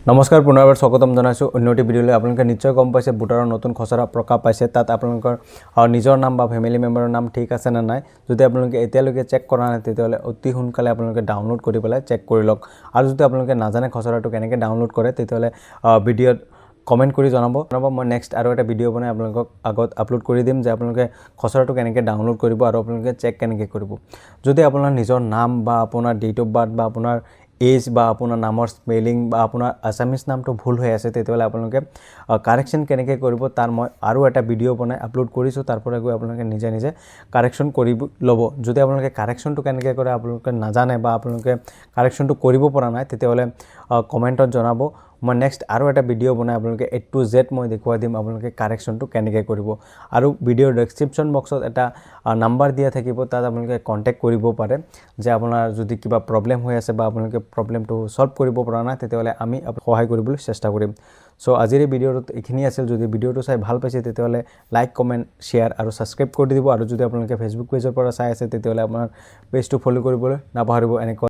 নমস্কাৰ পুনৰবাৰ স্বাগতম জনাইছোঁ অন্যটি ভিডিঅ'লৈ। আপোনালোকে নিশ্চয় গম পাইছে ভোটাৰৰ নতুন খচৰা প্ৰকাশ পাইছে। তাত আপোনালোকৰ নিজৰ নাম বা ফেমিলি মেম্বাৰৰ নাম ঠিক আছে নে নাই, যদি আপোনালোকে এতিয়ালৈকে চেক কৰা নাই তেতিয়াহ'লে অতি সোনকালে আপোনালোকে ডাউনলোড কৰি পেলাই চেক কৰি লওক। আৰু যদি আপোনালোকে নাজানে খচৰাটো কেনেকৈ ডাউনলোড কৰে তেতিয়াহ'লে ভিডিঅ'ত কমেণ্ট কৰি জনাব। মই নেক্সট আৰু এটা ভিডিঅ' বনাই আপোনালোকক আগত আপলোড কৰি দিম যে আপোনালোকে খচৰাটো কেনেকৈ ডাউনলোড কৰিব আৰু আপোনালোকে চেক কেনেকৈ কৰিব। যদি আপোনাৰ নিজৰ নাম বা আপোনাৰ ডেট অফ বাৰ্থ বা আপোনাৰ এজ বা আপোনাৰ নামৰ স্পেলিং বা আপোনাৰ আছামিজ নামটো ভুল হৈ আছে তেতিয়াহ'লে আপোনালোকে কাৰেকশ্যন কেনেকৈ কৰিব তাৰ মই আৰু এটা ভিডিঅ' বনাই আপলোড কৰিছোঁ। তাৰ পৰা গৈ আপোনালোকে নিজে নিজে কাৰেকশ্যন কৰিব ল'ব। যদি আপোনালোকে কাৰেকশ্যনটো কেনেকৈ কৰে আপোনালোকে নাজানে বা আপোনালোকে কাৰেকশ্যনটো কৰিব পৰা নাই তেতিয়াহ'লে কমেণ্টত জনাব। মই নেক্সট আৰু এটা ভিডিঅ' বনাই আপোনালোকে A to Z মই দেখুৱাই দিম আপোনালোকে কাৰেকশ্যনটো কেনেকৈ কৰিব। আৰু ভিডিঅ'ৰ ডেছক্ৰিপশ্যন বক্সত এটা নাম্বাৰ দিয়া থাকিব, তাত আপোনালোকে কণ্টেক্ট কৰিব পাৰে যে আপোনাৰ যদি কিবা প্ৰব্লেম হৈ আছে বা আপোনালোকে প্ৰব্লেমটো ছল্ভ কৰিব পৰা নাই তেতিয়াহ'লে আমি সহায় কৰিবলৈ চেষ্টা কৰিম। চ' আজিৰ এই ভিডিঅ'টোত এইখিনি আছিল। যদি ভিডিঅ'টো চাই ভাল পাইছে তেতিয়াহ'লে লাইক, কমেণ্ট, শ্বেয়াৰ আৰু ছাবস্ক্ৰাইব কৰি দিব। আৰু যদি আপোনালোকে ফেচবুক পেজৰ পৰা চাই আছে তেতিয়াহ'লে আপোনাৰ পেজটো ফ'ল' কৰিবলৈ নাপাহৰিব। এনেকুৱা